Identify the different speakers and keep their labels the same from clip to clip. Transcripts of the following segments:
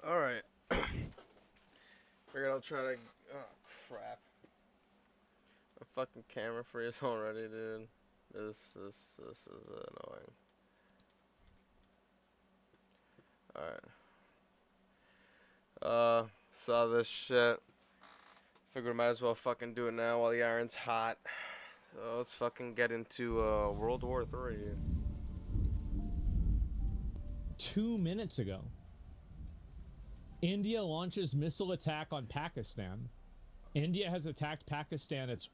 Speaker 1: Alright. Figured I'll try to. Oh, crap. My fucking camera freeze already, dude. This is annoying. Alright. Saw this shit. Figured might as well fucking do it now while the iron's hot. So let's fucking get into World War III.
Speaker 2: 2 minutes ago, India launches missile attack on Pakistan. India has attacked Pakistan. It's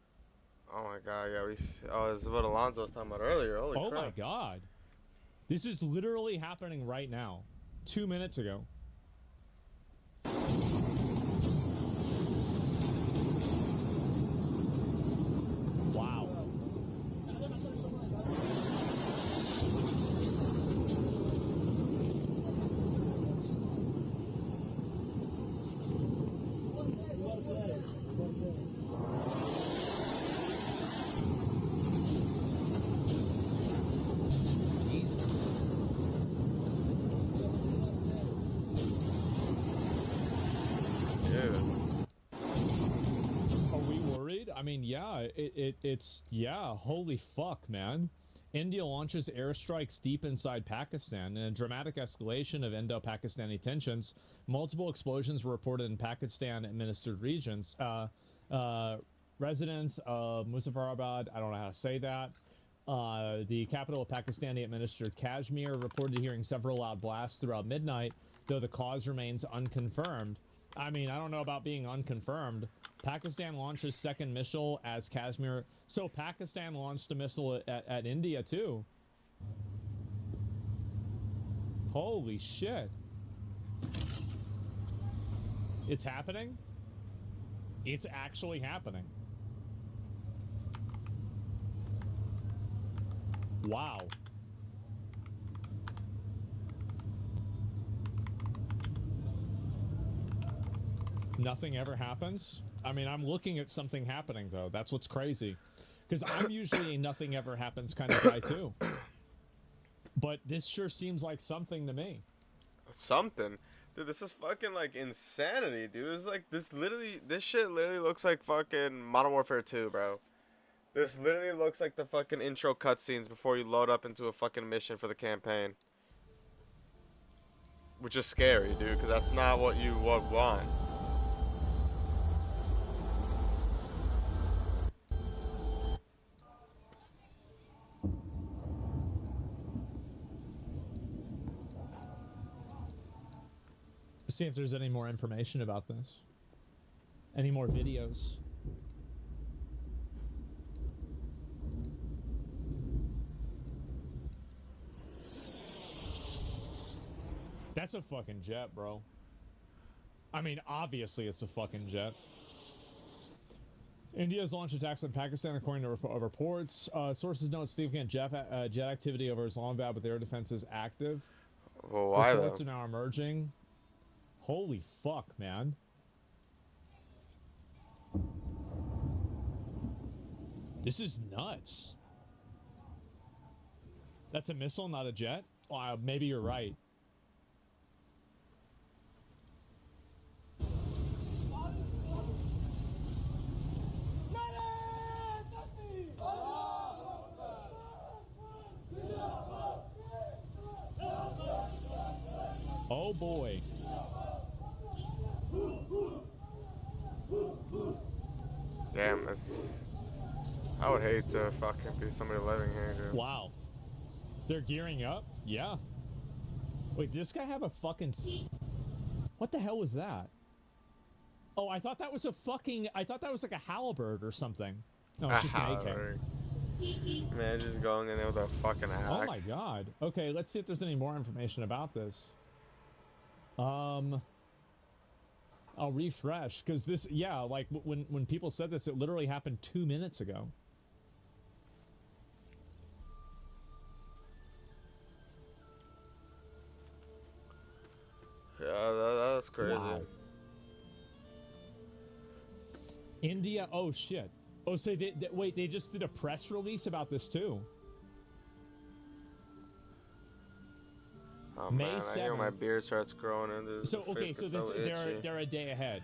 Speaker 1: Oh my god, yeah, this is what Alonzo was talking about earlier. Holy crap.
Speaker 2: oh my god. This is literally happening right now. 2 minutes ago. Wow. Jesus.
Speaker 1: Dude.
Speaker 2: Are we worried? I mean, yeah, it's yeah, holy fuck, man. India launches airstrikes deep inside Pakistan in a dramatic escalation of Indo-Pakistani tensions. Multiple explosions were reported in Pakistan-administered regions. Residents of Muzaffarabad, I don't know how to say that, the capital of Pakistani-administered Kashmir, reported hearing several loud blasts throughout midnight, though the cause remains unconfirmed. I mean, I don't know about being unconfirmed. Pakistan launches second missile as Kashmir. So Pakistan launched a missile at India too. Holy shit. It's happening? It's actually happening. Wow. Nothing ever happens? I mean, I'm looking at something happening, though. That's what's crazy. Because I'm usually a nothing ever happens kind of guy, too. But this sure seems like something to me.
Speaker 1: Something? Dude, this is fucking, like, insanity, dude. It's like, this shit literally looks like fucking Modern Warfare 2, bro. This literally looks like the fucking intro cutscenes before you load up into a fucking mission for the campaign. Which is scary, dude, because that's not what you would want.
Speaker 2: See if there's any more information about this. Any more videos. That's a fucking jet, bro. I mean, obviously it's a fucking jet. India's launched attacks on Pakistan, according to reports. Sources note significant jet activity over Islamabad, but the air defense is active.
Speaker 1: Well, why,
Speaker 2: Reports
Speaker 1: though?
Speaker 2: are now emerging. Holy fuck, man. This is nuts. That's a missile, not a jet? Maybe you're right. Oh boy.
Speaker 1: Damn, that's... I would hate to fucking be somebody living here, dude.
Speaker 2: Wow. They're gearing up? Yeah. Wait, did this guy have a fucking... What the hell was that? Oh, I thought that was a fucking... I thought that was like a halberd or something. No, it's just an AK.
Speaker 1: Man, just going in there with a fucking axe.
Speaker 2: Oh my god. Okay, let's see if there's any more information about this. I'll refresh, because this, yeah, like, when people said this, it literally happened 2 minutes ago.
Speaker 1: Yeah, that's crazy.
Speaker 2: Wow. India, oh shit. Oh, so wait, they just did a press release about this too.
Speaker 1: Oh
Speaker 2: May
Speaker 1: man, I hear my
Speaker 2: 7th.
Speaker 1: beard starts growing and the
Speaker 2: So
Speaker 1: face
Speaker 2: okay,
Speaker 1: gets
Speaker 2: so this
Speaker 1: so itchy.
Speaker 2: they're a day ahead.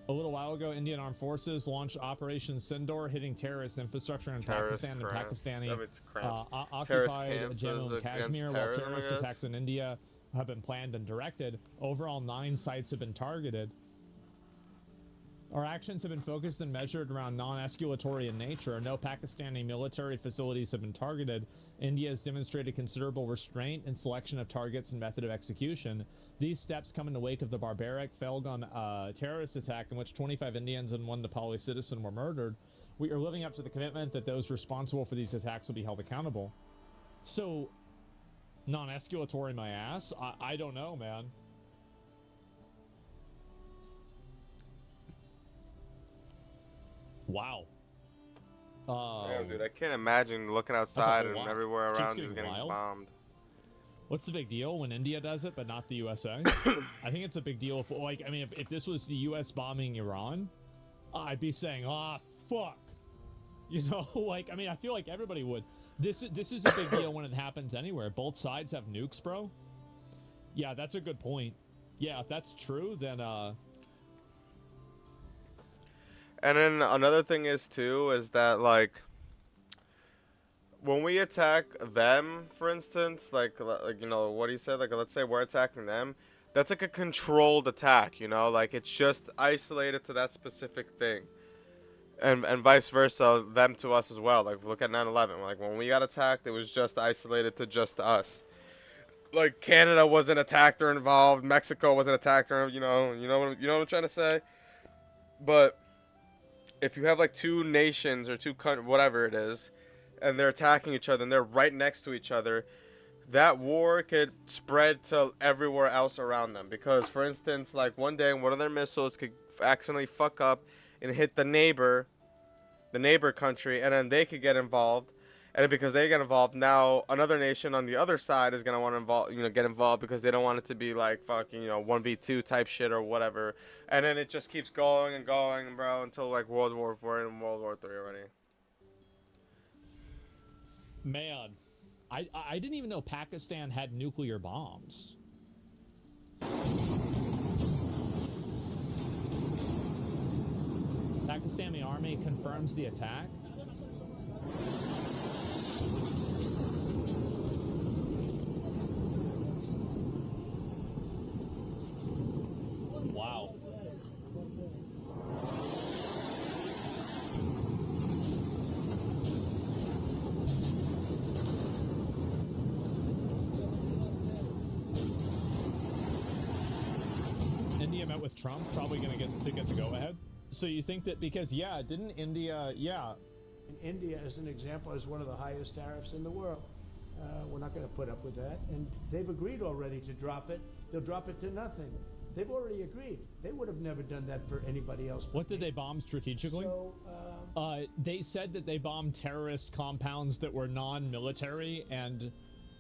Speaker 2: A little while ago, Indian Armed Forces launched Operation Sindoor, hitting terrorist infrastructure in
Speaker 1: Terrorist
Speaker 2: Pakistan and
Speaker 1: cramps.
Speaker 2: Pakistani
Speaker 1: I mean, it's cramps. Terrorist
Speaker 2: occupied
Speaker 1: camps
Speaker 2: Jammu
Speaker 1: is
Speaker 2: and Kashmir,
Speaker 1: against
Speaker 2: while
Speaker 1: terrorism, I
Speaker 2: terrorist
Speaker 1: guess.
Speaker 2: attacks in India have been planned and directed. Overall, 9 sites have been targeted. Our actions have been focused and measured around non-escalatory in nature. No Pakistani military facilities have been targeted. India has demonstrated considerable restraint in selection of targets and method of execution. These steps come in the wake of the barbaric Felgam terrorist attack in which 25 Indians and 1 Nepali citizen were murdered. We are living up to the commitment that those responsible for these attacks will be held accountable. So, non-escalatory my ass? I don't know, man. Wow.
Speaker 1: Damn, dude, I can't imagine looking outside and
Speaker 2: lot.
Speaker 1: everywhere
Speaker 2: Keeps
Speaker 1: around you
Speaker 2: getting
Speaker 1: getting
Speaker 2: wild.
Speaker 1: bombed.
Speaker 2: What's the big deal when India does it, but not the USA? I think it's a big deal. If this was the US bombing Iran, I'd be saying, ah, fuck. You know, I feel like everybody would. This is a big deal when it happens anywhere. Both sides have nukes, bro. Yeah, that's a good point. Yeah, if that's true, then,
Speaker 1: And then another thing is that like when we attack them, for instance, like you know what he said, like let's say we're attacking them, that's like a controlled attack, you know, like it's just isolated to that specific thing, and vice versa, them to us as well. Like look at 9/11, like when we got attacked, it was just isolated to just us. Like Canada wasn't attacked or involved, Mexico wasn't attacked or you know what I'm trying to say, but if you have like two nations or two countries, whatever it is, and they're attacking each other and they're right next to each other, that war could spread to everywhere else around them. Because, for instance, like one day one of their missiles could accidentally fuck up and hit the neighbor country, and then they could get involved. And because they get involved, now another nation on the other side is gonna want to get involved because they don't want it to be like fucking 1v2 type shit or whatever. And then it just keeps going and going, bro, until like World War IV and World War III already.
Speaker 2: man, I didn't even know Pakistan had nuclear bombs. Pakistani army confirms the attack. Wow. India met with Trump, probably going to get the go-ahead. So you think that because, yeah, didn't India, yeah.
Speaker 3: And India, as an example, has one of the highest tariffs in the world. We're not going to put up with that. And they've agreed already to drop it. They'll drop it to nothing. They've already agreed. They would have never done that for anybody else.
Speaker 2: What did they bomb strategically?
Speaker 3: So,
Speaker 2: they said that they bombed terrorist compounds that were non-military, and,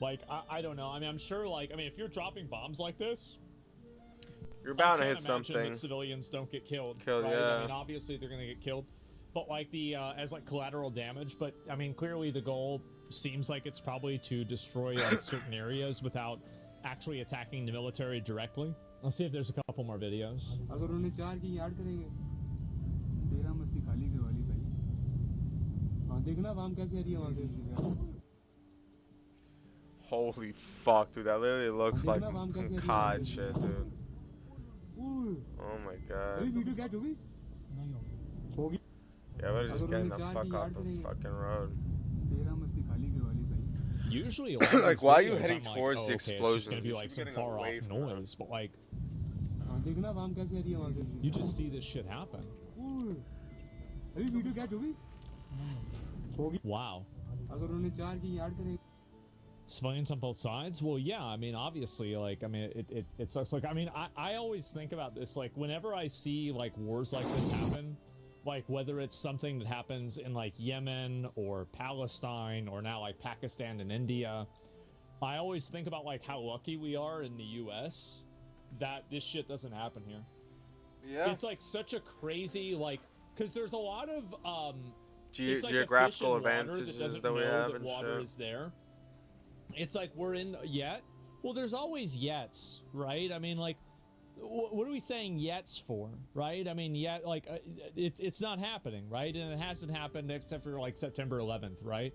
Speaker 2: like, I don't know. I mean, I'm sure, like, I mean, if you're dropping bombs like this,
Speaker 1: You're bound to
Speaker 2: I
Speaker 1: hit
Speaker 2: can't imagine
Speaker 1: something.
Speaker 2: that civilians don't get killed.
Speaker 1: Killed,
Speaker 2: right?
Speaker 1: yeah.
Speaker 2: I mean, obviously they're gonna get killed, but like the as like collateral damage. But I mean, clearly the goal seems like it's probably to destroy like certain areas without actually attacking the military directly. Let's see if there's a couple more videos.
Speaker 4: अगर उन्हें 4 की याद करेंगे तेरा मस्ती खाली के वाली भाई हाँ देखना वाम कैसे आ रही है वहाँ से
Speaker 1: Holy fuck, dude, that literally looks like some COD shit, dude. Oh my god.
Speaker 4: अरे वीडियो कैच हो गई होगी
Speaker 1: Yeah, better just get the fuck off the fucking road.
Speaker 4: तेरा मस्ती खाली के वाली भाई
Speaker 2: Usually, a lot of
Speaker 1: Like,
Speaker 2: these
Speaker 1: why are you
Speaker 2: videos,
Speaker 1: heading
Speaker 2: I'm like,
Speaker 1: towards
Speaker 2: oh,
Speaker 1: the
Speaker 2: okay, it's just
Speaker 1: explosion?
Speaker 2: gonna be
Speaker 1: You
Speaker 2: like
Speaker 1: should
Speaker 2: some
Speaker 1: be getting
Speaker 2: far
Speaker 1: away
Speaker 2: off
Speaker 1: from them.
Speaker 2: noise, but like
Speaker 4: हाँ देखना वाम कैसे आ रही है वहाँ से
Speaker 2: you just see this shit happen.
Speaker 4: अरे video catch हो गई होगी
Speaker 2: Wow.
Speaker 4: अगर उन्हें 4 की याद करेंगे
Speaker 2: Civilians on both sides? Well, yeah, I mean, obviously, like, I mean, it sucks. Like, I mean, I always think about this, like, whenever I see, like, wars like this happen, like, whether it's something that happens in, like, Yemen or Palestine or now, like, Pakistan and India, I always think about, like, how lucky we are in the U.S. that this shit doesn't happen here.
Speaker 1: Yeah.
Speaker 2: It's, like, such a crazy, like, because there's a lot of, it's like
Speaker 1: geographical
Speaker 2: a fish in water
Speaker 1: advantages
Speaker 2: that doesn't
Speaker 1: that we
Speaker 2: know
Speaker 1: have
Speaker 2: that
Speaker 1: and
Speaker 2: water
Speaker 1: shit.
Speaker 2: is there. It's like we're in yet. Well, there's always yets, right? I mean, like, what are we saying yets for, right? I mean, yet, like, it's not happening, right? And it hasn't happened except for like September 11th, right?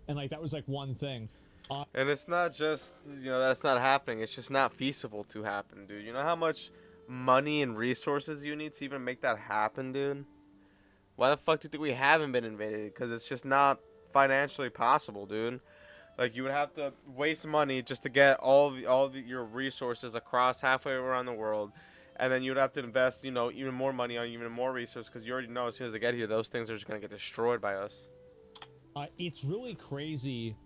Speaker 2: And like that was like one thing.
Speaker 1: And it's not just, that's not happening. It's just not feasible to happen, dude. You know how much money and resources you need to even make that happen, dude? Why the fuck do you think we haven't been invaded? Because it's just not financially possible, dude. Like, you would have to waste money just to get your resources across halfway around the world. And then you'd have to invest, even more money on even more resources, because you already know as soon as they get here, those things are just going to get destroyed by us.
Speaker 2: It's really crazy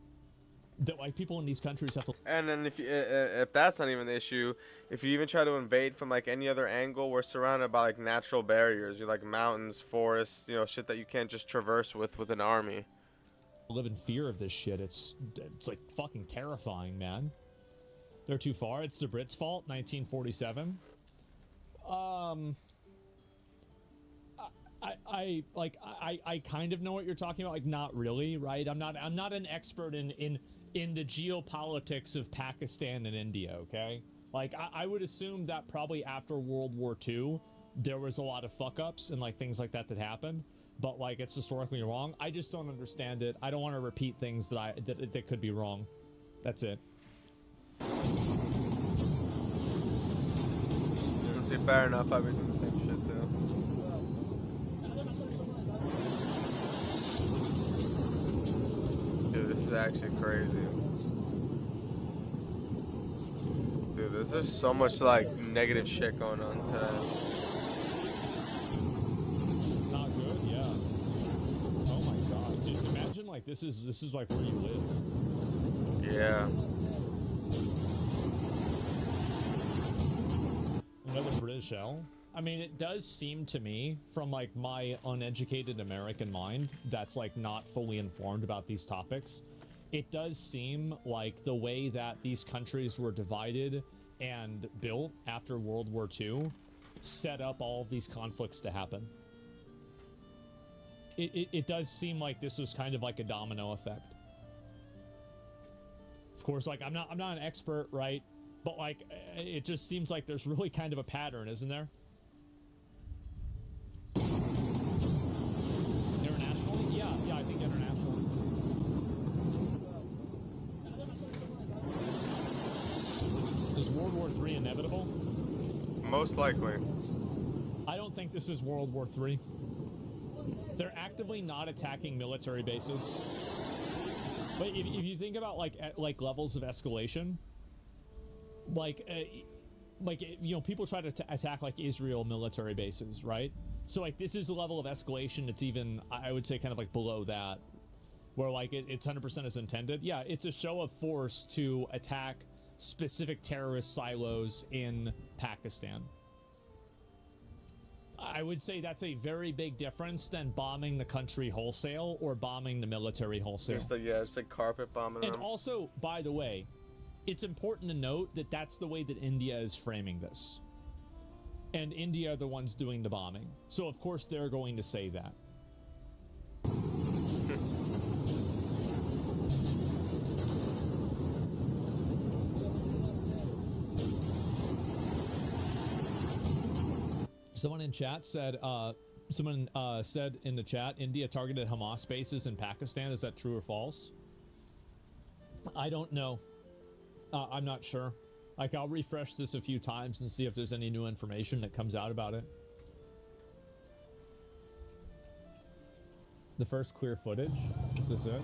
Speaker 2: that like people in these countries have to.
Speaker 1: And then if that's not even the issue, if you even try to invade from like any other angle, we're surrounded by like natural barriers. You're like mountains, forests, shit that you can't just traverse with an army.
Speaker 2: Live in fear of this shit. It's like fucking terrifying, man. They're too far. It's the Brits' fault. 1947. I kind of know what you're talking about. Like, not really, right? I'm not an expert in the geopolitics of Pakistan and India. Okay, like I would assume that probably after World War II, there was a lot of fuck ups and like things like that happened. But like it's historically wrong. I just don't understand it. I don't want to repeat things that could be wrong. That's it.
Speaker 1: See, fair enough. I've been doing the same shit too. Dude, this is actually crazy. Dude, there's just so much like negative shit going on today.
Speaker 2: Like this is like where you live.
Speaker 1: Yeah.
Speaker 2: Another British L. I mean, it does seem to me, from like my uneducated American mind, that's like not fully informed about these topics, it does seem like the way that these countries were divided and built after World War II set up all of these conflicts to happen. It does seem like this was kind of like a domino effect. Of course, like I'm not an expert, right? But like it just seems like there's really kind of a pattern, isn't there? Internationally? Yeah, I think internationally. Is World War III inevitable?
Speaker 1: Most likely.
Speaker 2: I don't think this is World War III. They're actively not attacking military bases. But if you think about like levels of escalation, people try to attack like Israel military bases, right? So like this is a level of escalation that's even, I would say, kind of like below that, where like it's 100% as intended. Yeah, it's a show of force to attack specific terrorist silos in Pakistan. I would say that's a very big difference than bombing the country wholesale or bombing the military wholesale.
Speaker 1: Just like carpet bombing
Speaker 2: and
Speaker 1: them.
Speaker 2: Also, by the way, it's important to note that that's the way that India is framing this. And India are the ones doing the bombing. So, of course, they're going to say that. Someone in chat said, said in the chat, India targeted Hamas bases in Pakistan. Is that true or false? I don't know. I'm not sure. Like, I'll refresh this a few times and see if there's any new information that comes out about it. The first clear footage? Is this it?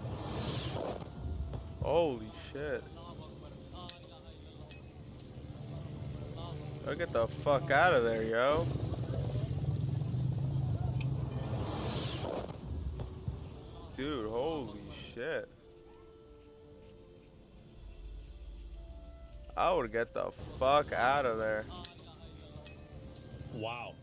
Speaker 1: Holy shit. Go get the fuck out of there, yo. Dude, holy shit. I would get the fuck out of there.
Speaker 2: Wow.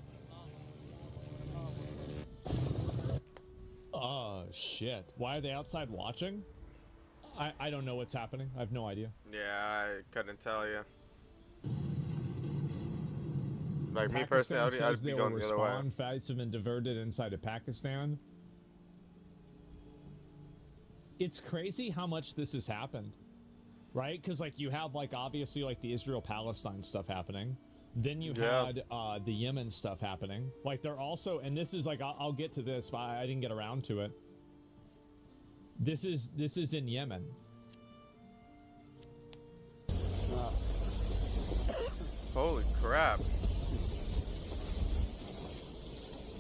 Speaker 2: Oh, shit. Why are they outside watching? I don't know what's happening. I have no idea.
Speaker 1: Yeah, I couldn't tell you. Like, me
Speaker 2: Pakistan
Speaker 1: personally,
Speaker 2: says
Speaker 1: I'd be
Speaker 2: they
Speaker 1: going
Speaker 2: will
Speaker 1: the other way.
Speaker 2: respond. Fights have been diverted inside of Pakistan. It's crazy how much this has happened. right? Because like you have like obviously like the Israel-Palestine stuff happening. Then you
Speaker 1: Yeah.
Speaker 2: had the Yemen stuff happening. Like they're also, and this is like I'll get to this, but I didn't get around to it. This is in Yemen.
Speaker 1: Holy crap.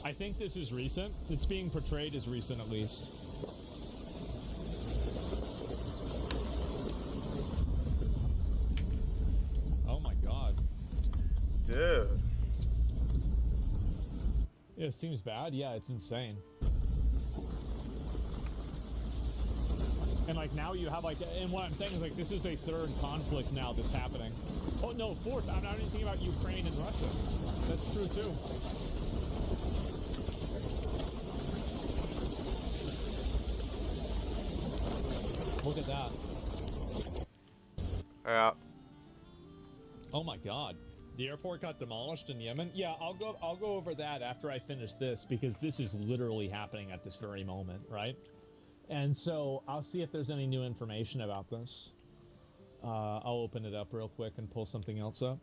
Speaker 2: I think this is recent. It's being portrayed as recent, at least. Oh my god.
Speaker 1: Dude.
Speaker 2: Yeah, it seems bad. Yeah, it's insane. And like now you have like, and what I'm saying is like this is a third conflict now that's happening. Oh no, fourth. I'm not even thinking about Ukraine and Russia. That's true too. Look at that.
Speaker 1: Yeah.
Speaker 2: Oh my god. The airport got demolished in Yemen? Yeah, I'll go over that after I finish this because this is literally happening at this very moment, right? And so I'll see if there's any new information about this. I'll open it up real quick and pull something else up.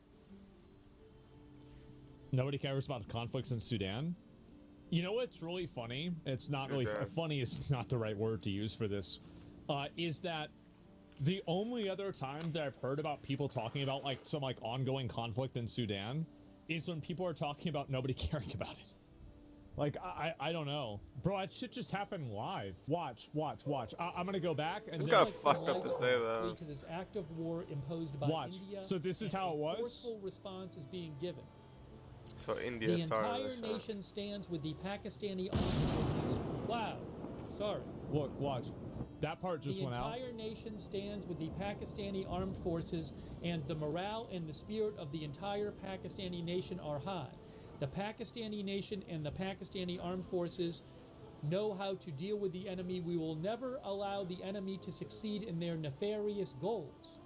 Speaker 2: Nobody cares about the conflicts in Sudan. You know what's really funny? It's not really funny is not the right word to use for this. Is that the only other time that I've heard about people talking about like some like ongoing conflict in Sudan is when people are talking about nobody caring about it. Like, I don't know. Bro, that shit just happened live. Watch. I'm gonna go back and
Speaker 1: It's
Speaker 2: then,
Speaker 1: got fucked up to say though.
Speaker 5: Lead to this act of war imposed by
Speaker 2: Watch.
Speaker 5: India.
Speaker 2: So this is
Speaker 5: and
Speaker 2: how
Speaker 5: a
Speaker 2: it was?
Speaker 5: Forceful response is being given.
Speaker 1: So India
Speaker 5: The
Speaker 1: started
Speaker 5: entire
Speaker 1: this shit.
Speaker 5: nation stands with the Pakistani armed forces. Wow. Sorry.
Speaker 2: look, watch. That part just
Speaker 5: The
Speaker 2: went out.
Speaker 5: entire nation stands with the Pakistani armed forces, and the morale and the spirit of the entire Pakistani nation are high. The Pakistani nation and the Pakistani armed forces know how to deal with the enemy. We will never allow the enemy to succeed in their nefarious goals.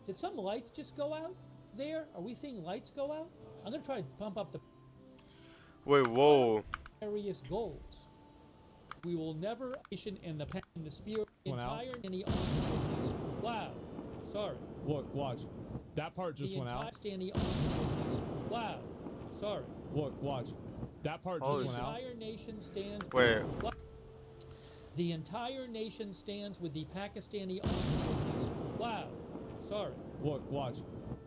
Speaker 5: Did some lights just go out there? Are we seeing lights go out? I'm gonna try to pump up the
Speaker 1: Wait, whoa.
Speaker 5: nefarious goals. We will never and the spirit
Speaker 2: Went out.
Speaker 5: entire any armed forces. Wow. Sorry.
Speaker 2: Look, watch. That part just
Speaker 5: The
Speaker 2: went
Speaker 5: entire
Speaker 2: out.
Speaker 5: Pakistani armed forces. Wow. Sorry.
Speaker 2: Look, watch. That part
Speaker 1: Holy
Speaker 2: just
Speaker 5: The
Speaker 2: went out.
Speaker 5: entire nation stands.
Speaker 1: Wait.
Speaker 5: The entire nation stands with the Pakistani armed forces. Wow. Sorry.
Speaker 2: Look, watch.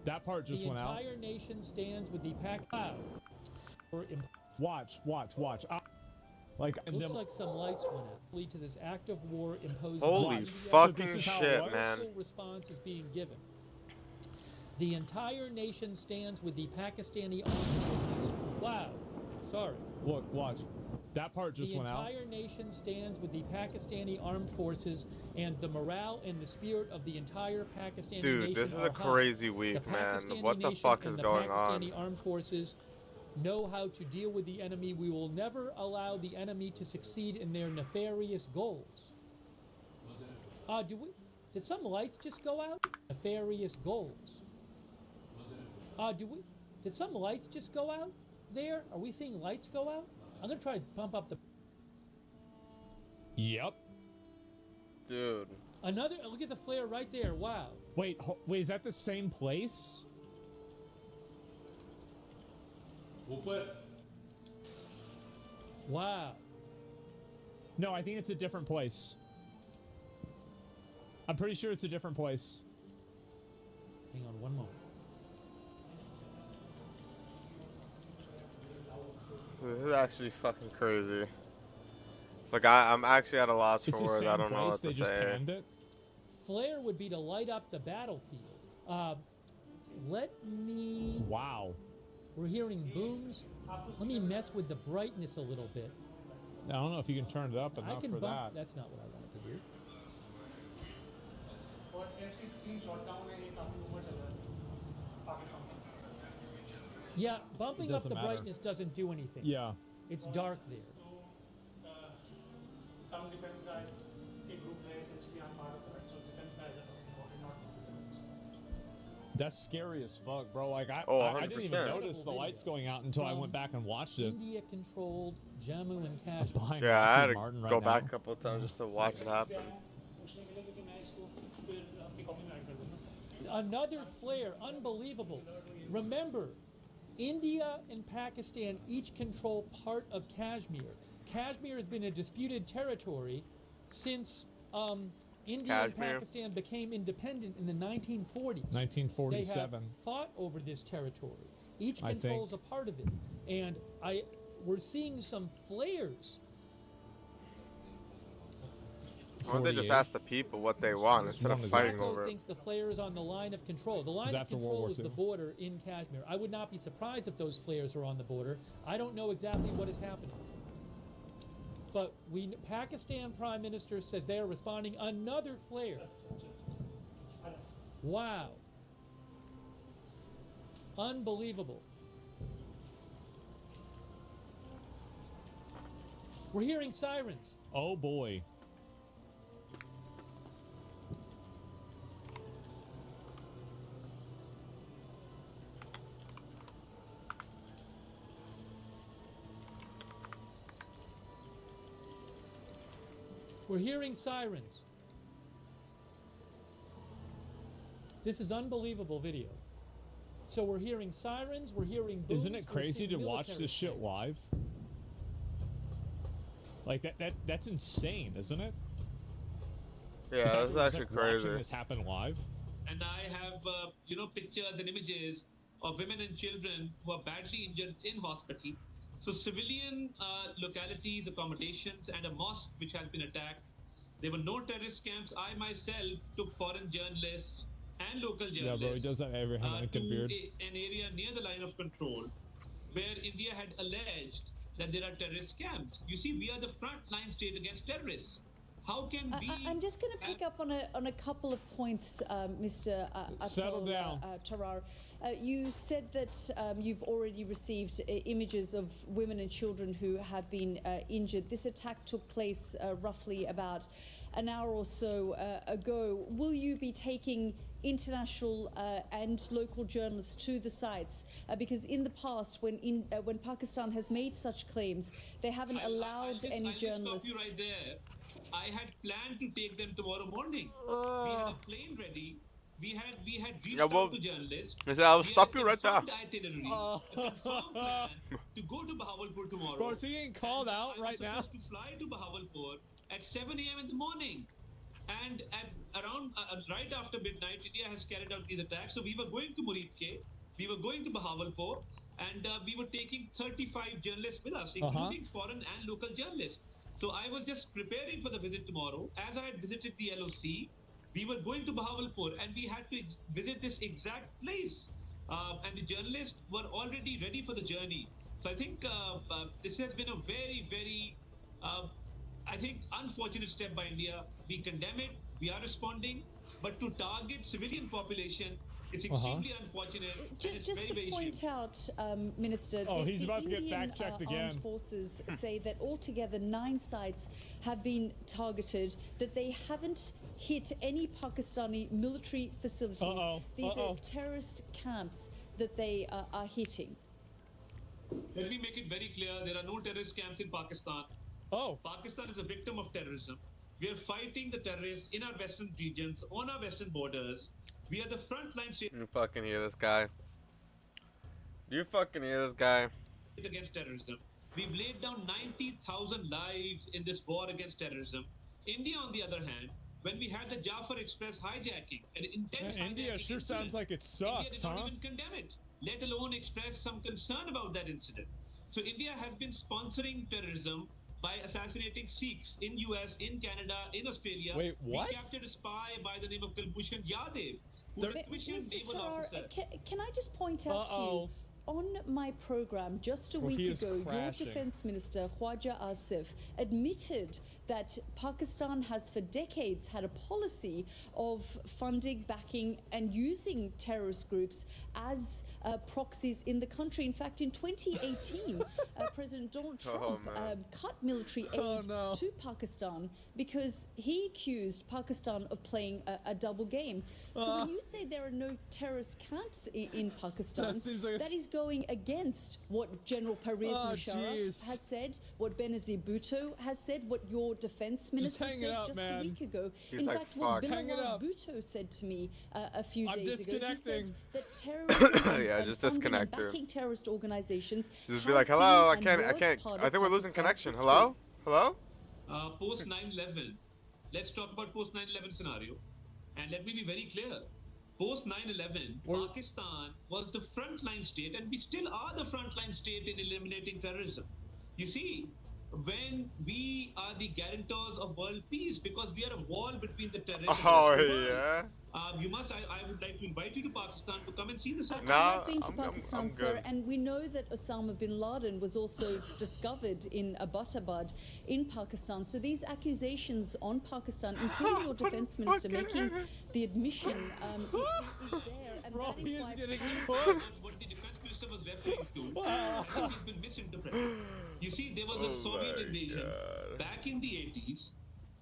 Speaker 2: That part just
Speaker 5: The
Speaker 2: went out.
Speaker 5: entire nation stands with the Wow.
Speaker 2: Watch. Like, and
Speaker 5: Looks
Speaker 2: then,
Speaker 5: like some lights went out. Lead to this act of war imposed
Speaker 1: Holy
Speaker 5: by India.
Speaker 1: fucking
Speaker 2: So this is how it
Speaker 1: shit,
Speaker 2: was?
Speaker 1: man.
Speaker 5: Full response is being given. The entire nation stands with the Pakistani armed forces. Wow. Sorry.
Speaker 2: look, watch. That part just
Speaker 5: The
Speaker 2: went out.
Speaker 5: entire nation stands with the Pakistani armed forces, and the morale and the spirit of the entire Pakistani
Speaker 1: Dude,
Speaker 5: nation
Speaker 1: this is
Speaker 5: are
Speaker 1: a crazy
Speaker 5: high.
Speaker 1: week,
Speaker 5: The
Speaker 1: man.
Speaker 5: Pakistani
Speaker 1: What the
Speaker 5: nation
Speaker 1: fuck
Speaker 5: and
Speaker 1: is
Speaker 5: the
Speaker 1: going
Speaker 5: Pakistani
Speaker 1: on?
Speaker 5: armed forces know how to deal with the enemy. We will never allow the enemy to succeed in their nefarious goals. Did some lights just go out? Nefarious goals. Did some lights just go out there? Are we seeing lights go out? I'm gonna try to pump up the
Speaker 2: Yep.
Speaker 1: Dude.
Speaker 5: another. Look at the flare right there. Wow.
Speaker 2: Wait, is that the same place?
Speaker 5: Wow.
Speaker 2: No, I think it's a different place. I'm pretty sure it's a different place.
Speaker 5: Hang on one moment.
Speaker 1: This is actually fucking crazy. Like, I'm actually at a loss for
Speaker 2: It's the
Speaker 1: words.
Speaker 2: same
Speaker 1: I don't know
Speaker 2: place.
Speaker 1: what
Speaker 2: They
Speaker 1: to
Speaker 2: just
Speaker 1: say.
Speaker 2: panned it.
Speaker 5: Flare would be to light up the battlefield. Let me.
Speaker 2: Wow.
Speaker 5: We're hearing booms. Let me mess with the brightness a little bit.
Speaker 2: I don't know if you can turn it up
Speaker 5: I
Speaker 2: enough
Speaker 5: can
Speaker 2: for
Speaker 5: bump.
Speaker 2: that.
Speaker 5: That's not what I wanted to do.
Speaker 4: और F-16 shot down है ये काफी ऊपर चल रहा है पाकिस्तान का
Speaker 5: Yeah, bumping up
Speaker 2: doesn't
Speaker 5: the
Speaker 2: matter.
Speaker 5: brightness doesn't do anything.
Speaker 2: Yeah.
Speaker 5: It's dark there.
Speaker 4: some defense guys के group है essentially I'm part of that so defense guys are talking about it not civilians.
Speaker 2: That's scary as fuck, bro. Like, I didn't even
Speaker 1: 100%.
Speaker 2: notice the lights going out until I went back and watched it.
Speaker 5: India-controlled Jammu and
Speaker 2: I'm
Speaker 5: Kashmir.
Speaker 2: buying
Speaker 1: Yeah, I had
Speaker 2: Lockheed
Speaker 1: to
Speaker 2: Martin right
Speaker 1: go
Speaker 2: now.
Speaker 1: back a couple of times just to watch it happen.
Speaker 4: पूछने के लिए क्योंकि मैं इसको
Speaker 5: Another flare, unbelievable. Remember, India and Pakistan each control part of Kashmir. Kashmir has been a disputed territory since India and
Speaker 1: Kashmir.
Speaker 5: Pakistan became independent in the 1940s.
Speaker 2: 1947.
Speaker 5: They have fought over this territory. Each
Speaker 2: I
Speaker 5: controls a
Speaker 2: think.
Speaker 5: part of it, and we're seeing some flares.
Speaker 1: Why don't they just
Speaker 2: 48.
Speaker 1: ask the people what they want instead of
Speaker 2: One is
Speaker 1: fighting
Speaker 5: Jacko
Speaker 1: over it?
Speaker 5: thinks the flare is on the line of control. The line
Speaker 2: was
Speaker 5: of
Speaker 2: after World
Speaker 5: control
Speaker 2: War
Speaker 5: is the
Speaker 2: II.
Speaker 5: border in Kashmir. I would not be surprised if those flares are on the border. I don't know exactly what is happening. But Pakistan Prime Minister says they are responding another flare. Wow. Unbelievable. We're hearing sirens.
Speaker 2: Oh boy.
Speaker 5: We're hearing sirens. This is unbelievable video. So we're hearing sirens, we're hearing booms,
Speaker 2: Isn't it
Speaker 5: we're
Speaker 2: crazy to
Speaker 5: seeing
Speaker 2: watch
Speaker 5: military
Speaker 2: this shit
Speaker 5: planes.
Speaker 2: live? Like that's insane, isn't it?
Speaker 1: Yeah,
Speaker 2: The fact
Speaker 1: that's
Speaker 2: that we're just,
Speaker 1: actually
Speaker 2: like, watching
Speaker 1: crazy.
Speaker 2: this happen live.
Speaker 6: And I have, pictures and images of women and children who are badly injured in hospital. So civilian localities, accommodations, and a mosque which has been attacked. There were no terrorist camps. I myself took foreign journalists and local
Speaker 2: Yeah,
Speaker 6: journalists
Speaker 2: bro, he does that every time I
Speaker 6: to
Speaker 2: can beard.
Speaker 6: an area near the line of control where India had alleged that there are terrorist camps. You see, we are the frontline state against terrorists. How can we...
Speaker 7: I'm just going to pick up on a couple of points, Mr.
Speaker 2: Settle
Speaker 7: Atul
Speaker 2: down.
Speaker 7: Tarar. You said that you've already received images of women and children who have been injured. This attack took place roughly about an hour or so ago. Will you be taking international and local journalists to the sites? Because in the past, when Pakistan has made such claims, they haven't allowed any
Speaker 6: I'll
Speaker 7: journalists.
Speaker 6: Just stop you right there. I had planned to take them tomorrow morning. We had a plane ready. We had reached out to journalists.
Speaker 1: I said, I'll
Speaker 6: We
Speaker 1: stop
Speaker 6: had
Speaker 1: you right there.
Speaker 6: confirmed itinerary, a confirmed plan to go to Bahawalpur tomorrow.
Speaker 2: Bro, is he getting called
Speaker 6: And
Speaker 2: out right
Speaker 6: I
Speaker 2: now?
Speaker 6: was supposed to fly to Bahawalpur at 7 a.m. in the morning. And at around right after midnight, India has carried out these attacks. So we were going to Muridke, we were going to Bahawalpur, and we were taking 35 journalists with us, including foreign and local journalists. So I was just preparing for the visit tomorrow. As I had visited the LOC, we were going to Bahawalpur, and we had to visit this exact place. And the journalists were already ready for the journey. So I think this has been a very, very I think unfortunate step by India. We condemn it. We are responding, but to target civilian population, it's extremely unfortunate. And it's
Speaker 7: Just
Speaker 6: very,
Speaker 7: to
Speaker 6: very
Speaker 7: point
Speaker 6: shameful.
Speaker 7: out, Minister,
Speaker 2: Oh, he's
Speaker 7: the
Speaker 2: about to get
Speaker 7: Indian,
Speaker 2: fact-checked again.
Speaker 7: Armed Forces say that altogether 9 sites have been targeted, that they haven't hit any Pakistani military facilities. These are terrorist camps that they are hitting.
Speaker 6: Let me make it very clear: there are no terrorist camps in Pakistan.
Speaker 2: Oh,
Speaker 6: Pakistan is a victim of terrorism. We are fighting the terrorists in our western regions, on our western borders. We are the frontline state
Speaker 1: You fucking hear this guy? You fucking hear this guy?
Speaker 6: against terrorism. We've laid down 90,000 lives in this war against terrorism. India, on the other hand, when we had the Jafar Express hijacking, an intense
Speaker 2: man, India
Speaker 6: hijacking
Speaker 2: sure sounds
Speaker 6: incident,
Speaker 2: like it
Speaker 6: India
Speaker 2: sucks,
Speaker 6: did not
Speaker 2: huh?
Speaker 6: even condemn it, let alone express some concern about that incident. So India has been sponsoring terrorism by assassinating Sikhs in US, in Canada, in Australia.
Speaker 2: Wait, what?
Speaker 6: We captured a spy by the name of Kulbhushan Yadav, who was a commissioned
Speaker 7: Mr.
Speaker 6: naval
Speaker 7: Tarar,
Speaker 6: officer.
Speaker 7: can I just point out to
Speaker 2: Uh-oh.
Speaker 7: you, on my program just a
Speaker 2: Well,
Speaker 7: week
Speaker 2: he is
Speaker 7: ago, your
Speaker 2: crashing.
Speaker 7: defense minister, Khwaja Asif, admitted that Pakistan has for decades had a policy of funding, backing, and using terrorist groups as proxies in the country. In fact, in 2018, President Donald Trump
Speaker 1: man.
Speaker 7: cut military aid to Pakistan because he accused Pakistan of playing a double game. So when you say there are no terrorist camps in Pakistan,
Speaker 2: That seems like a
Speaker 7: that is going against what General Pervez Musharraf
Speaker 2: jeez.
Speaker 7: has said, what Benazir Bhutto has said, what your defense minister
Speaker 2: hang it
Speaker 7: said
Speaker 2: up,
Speaker 7: just a
Speaker 2: man.
Speaker 7: week ago.
Speaker 1: He's
Speaker 7: In
Speaker 1: like,
Speaker 7: fact, what
Speaker 1: "Fuck."
Speaker 2: Hang it
Speaker 7: Bilawal
Speaker 2: up.
Speaker 7: Bhutto said to me a few
Speaker 2: I'm
Speaker 7: days ago. He said
Speaker 2: disconnecting.
Speaker 7: that terrorism
Speaker 1: Yeah,
Speaker 7: and
Speaker 1: just
Speaker 7: funding
Speaker 1: disconnect,
Speaker 7: and
Speaker 1: dude.
Speaker 7: backing terrorist organizations
Speaker 1: Just be
Speaker 7: has
Speaker 1: like, hello, I
Speaker 7: been
Speaker 1: can't,
Speaker 7: and
Speaker 1: I
Speaker 7: was
Speaker 1: can't,
Speaker 7: part
Speaker 1: I
Speaker 7: of
Speaker 1: think we're losing
Speaker 7: Pakistan's
Speaker 1: connection.
Speaker 7: history.
Speaker 1: Hello? Hello?
Speaker 6: Post 9/11, let's talk about post 9/11 scenario, and let me be very clear. Post 9/11, Pakistan was the frontline state, and we still are the frontline state in eliminating terrorism. You see, when we are the guarantors of world peace, because we are a wall between the terrorists and the
Speaker 1: Oh,
Speaker 6: rest of the world.
Speaker 1: yeah?
Speaker 6: I would like to invite you to Pakistan to come and see the site.
Speaker 1: Nah,
Speaker 7: I have been to
Speaker 1: I'm
Speaker 7: Pakistan, sir,
Speaker 1: good.
Speaker 7: and we know that Osama bin Laden was also discovered in Abbottabad in Pakistan. So these accusations on Pakistan, including your defense minister making the admission, is there, and
Speaker 2: Bro,
Speaker 7: that
Speaker 2: he
Speaker 7: is
Speaker 2: is
Speaker 7: why.
Speaker 2: getting
Speaker 6: And
Speaker 2: cooked.
Speaker 6: what the defense minister was referring to, I think he's been misinterpreted. You see, there was a Soviet
Speaker 1: my
Speaker 6: invasion
Speaker 1: God.
Speaker 6: back in the 80s,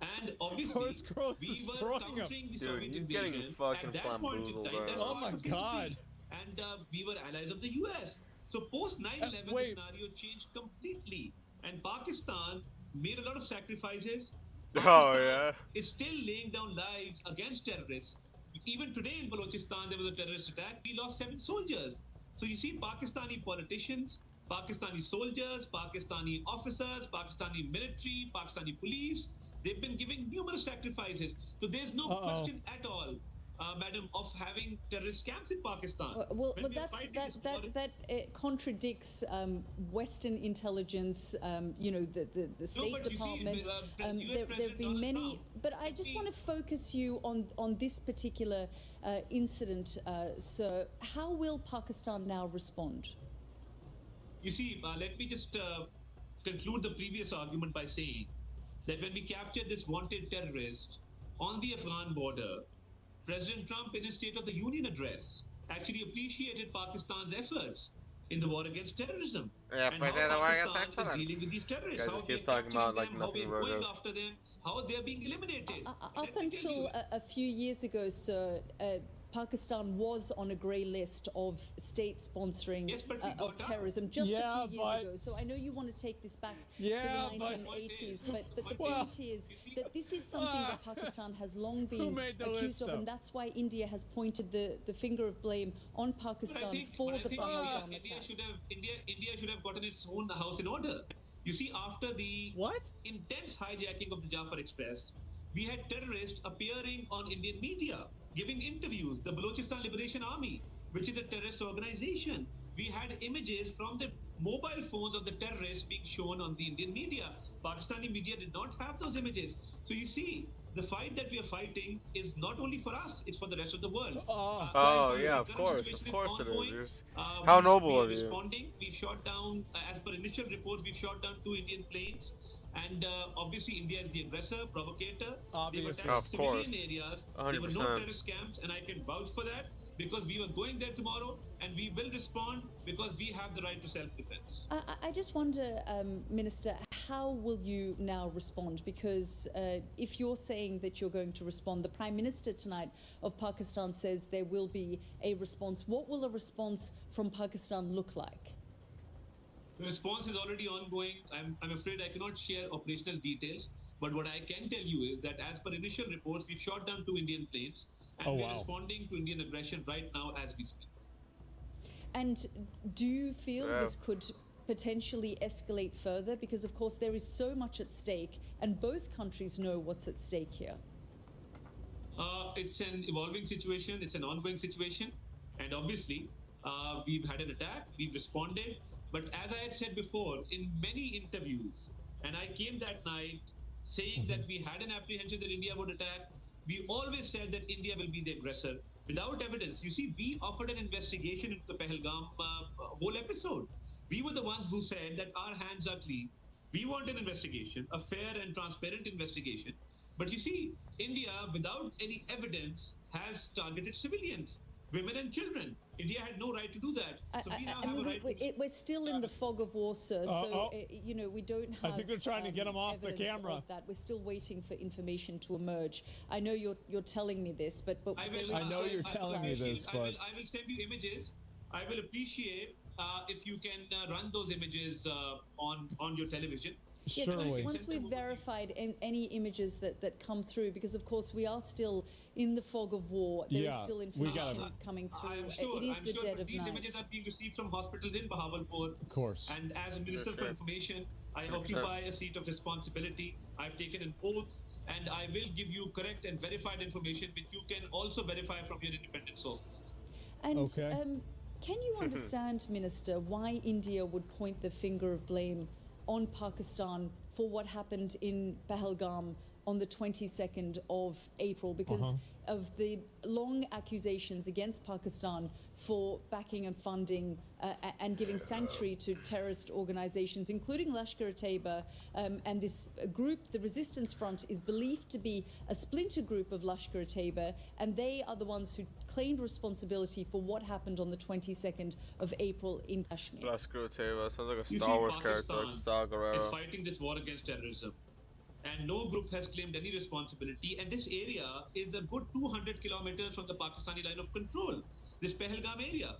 Speaker 6: and obviously
Speaker 2: Those girls
Speaker 6: we were
Speaker 2: destroying him.
Speaker 6: countering the
Speaker 1: Dude,
Speaker 6: Soviet
Speaker 1: he's getting
Speaker 6: invasion
Speaker 1: fucking
Speaker 6: at that point in
Speaker 1: flamboozled,
Speaker 6: time.
Speaker 1: bro.
Speaker 6: That's
Speaker 2: Oh
Speaker 6: part
Speaker 2: my
Speaker 6: of history.
Speaker 2: God.
Speaker 6: And we were allies of the US. So post 9/11, the
Speaker 2: wait.
Speaker 6: scenario changed completely, and Pakistan made a lot of sacrifices.
Speaker 1: Oh,
Speaker 6: Pakistan
Speaker 1: yeah?
Speaker 6: is still laying down lives against terrorists. Even today in Balochistan, there was a terrorist attack. We lost 7 soldiers. So you see, Pakistani politicians, Pakistani soldiers, Pakistani officers, Pakistani military, Pakistani police, they've been giving numerous sacrifices. So there's no question at all, madam, of having terrorist camps in Pakistan.
Speaker 7: Well,
Speaker 6: When
Speaker 7: but
Speaker 6: we are fighting this war-
Speaker 7: that contradicts Western intelligence. You know, the State
Speaker 6: but you see,
Speaker 7: Department.
Speaker 6: US
Speaker 7: there have
Speaker 6: President
Speaker 7: been
Speaker 6: Donald
Speaker 7: many,
Speaker 6: Trump,
Speaker 7: but I just want to focus you on this particular incident, sir. How will Pakistan now respond?
Speaker 6: You see, let me just conclude the previous argument by saying that when we captured this wanted terrorist on the Afghan border, President Trump, in his State of the Union address, actually appreciated Pakistan's efforts in the war against terrorism.
Speaker 1: Yeah,
Speaker 6: and
Speaker 1: but
Speaker 6: how
Speaker 1: they're the war against
Speaker 6: Pakistan is
Speaker 1: excellence.
Speaker 6: dealing with these terrorists,
Speaker 1: Guy
Speaker 6: how
Speaker 1: just
Speaker 6: we are
Speaker 1: keeps talking
Speaker 6: capturing
Speaker 1: about, like,
Speaker 6: them, how we
Speaker 1: nothing
Speaker 6: are
Speaker 1: but
Speaker 6: going
Speaker 1: this.
Speaker 6: after them, how they are being eliminated.
Speaker 7: Up
Speaker 6: Let me tell you,
Speaker 7: until a few years ago, sir, Pakistan was on a grey list of state sponsoring
Speaker 6: Yes, but we
Speaker 7: of
Speaker 6: got out.
Speaker 7: terrorism just
Speaker 2: Yeah,
Speaker 7: a few years
Speaker 2: but-
Speaker 7: ago. So I know you want to take this back
Speaker 2: Yeah,
Speaker 7: to the
Speaker 2: but-
Speaker 7: 1980s, but the
Speaker 2: Well-
Speaker 7: point is that this is something that Pakistan has long been
Speaker 2: made the
Speaker 7: accused
Speaker 2: list,
Speaker 7: of,
Speaker 2: though?
Speaker 7: and that's why India has pointed the finger of blame on
Speaker 6: But I
Speaker 7: Pakistan
Speaker 6: think,
Speaker 7: for
Speaker 6: but I
Speaker 7: the
Speaker 6: think
Speaker 7: Pahalgam
Speaker 6: India
Speaker 7: attack.
Speaker 6: India should have gotten its own house in order. You see, after the
Speaker 2: What?
Speaker 6: intense hijacking of the Jafar Express, we had terrorists appearing on Indian media, giving interviews. The Balochistan Liberation Army, which is a terrorist organization, we had images from the mobile phones of the terrorists being shown on the Indian media. Pakistani media did not have those images. So you see, the fight that we are fighting is not only for us, it's for the rest of the world.
Speaker 2: Oh,
Speaker 1: Oh,
Speaker 6: The
Speaker 1: yeah, of
Speaker 6: current
Speaker 1: course
Speaker 6: situation
Speaker 1: it is.
Speaker 6: ongoing.
Speaker 1: Yours.
Speaker 6: Uh,
Speaker 1: How
Speaker 6: we-
Speaker 1: noble
Speaker 6: we are
Speaker 1: of you.
Speaker 6: Responding, we've shot down, as per initial reports, we've shot down 2 Indian planes. And obviously, India is the aggressor, provocator. They've
Speaker 2: Obviously.
Speaker 6: attacked
Speaker 1: Of course.
Speaker 6: civilian areas. There were
Speaker 1: 100%.
Speaker 6: no terrorist camps, and I can vouch for that because we were going there tomorrow, and we will respond because we have the right to self-defense.
Speaker 7: I just wonder, Minister, how will you now respond? Because if you're saying that you're going to respond, the Prime Minister tonight of Pakistan says there will be a response. What will a response from Pakistan look like?
Speaker 6: The response is already ongoing. I'm afraid I cannot share operational details, but what I can tell you is that as per initial reports, we've shot down 2 Indian planes, and
Speaker 2: Oh,
Speaker 6: we're
Speaker 2: wow.
Speaker 6: responding to Indian aggression right now as we speak.
Speaker 7: And do you feel
Speaker 1: Yeah.
Speaker 7: this could potentially escalate further? Because, of course, there is so much at stake, and both countries know what's at stake here.
Speaker 6: It's an evolving situation. It's an ongoing situation, and obviously, we've had an attack. We've responded, but as I had said before, in many interviews, and I came that night saying that we had an apprehension that India would attack. We always said that India will be the aggressor without evidence. You see, we offered an investigation into the Pahalgam whole episode. We were the ones who said that our hands are clean. We want an investigation, a fair and transparent investigation. But you see, India, without any evidence, has targeted civilians, women and children. India had no right to do that. So we now have a right to...
Speaker 7: We're still in the fog of war, sir. So, you know, we don't have.
Speaker 2: I think they're trying to get him off the
Speaker 7: evidence
Speaker 2: camera.
Speaker 7: of that. We're still waiting for information to emerge. I know you're telling me this, but
Speaker 6: I will,
Speaker 2: I know you're telling me this,
Speaker 6: I
Speaker 2: but-
Speaker 6: will send you images. I will appreciate if you can run those images on your television.
Speaker 7: Yes,
Speaker 2: Surely.
Speaker 7: once we've verified any images that come through, because of course we are still in the fog of war. There is
Speaker 2: Yeah,
Speaker 7: still
Speaker 2: we
Speaker 7: information
Speaker 2: gotta-
Speaker 7: coming through.
Speaker 6: I'm sure,
Speaker 7: It is
Speaker 6: I'm
Speaker 7: the
Speaker 6: sure,
Speaker 7: dead
Speaker 6: but
Speaker 7: of
Speaker 6: these
Speaker 7: night.
Speaker 6: images are being received from hospitals in Bahawalpur.
Speaker 2: Of course.
Speaker 6: And as a Minister for
Speaker 1: sure.
Speaker 6: Information, I
Speaker 1: 100%.
Speaker 6: occupy a seat of responsibility. I've taken an oath, and I will give you correct and verified information, which you can also verify from your independent sources.
Speaker 7: And
Speaker 2: Okay.
Speaker 7: can you understand, Minister, why India would point the finger of blame on Pakistan for what happened in Pahalgam on the 22nd of April? Because of the long accusations against Pakistan for backing and funding and giving sanctuary to terrorist organizations, including Lashkar-e-Taiba. And this group, the Resistance Front, is believed to be a splinter group of Lashkar-e-Taiba, and they are the ones who claimed responsibility for what happened on the 22nd of April in Kashmir.
Speaker 1: Lashkar-e-Taiba sounds like a
Speaker 6: You
Speaker 1: Star
Speaker 6: see,
Speaker 1: Wars character, like
Speaker 6: Pakistan
Speaker 1: Saw
Speaker 6: is
Speaker 1: Gerrera.
Speaker 6: fighting this war against terrorism. And no group has claimed any responsibility. And this area is a good 200 kilometers from the Pakistani line of control, this Pahalgam area.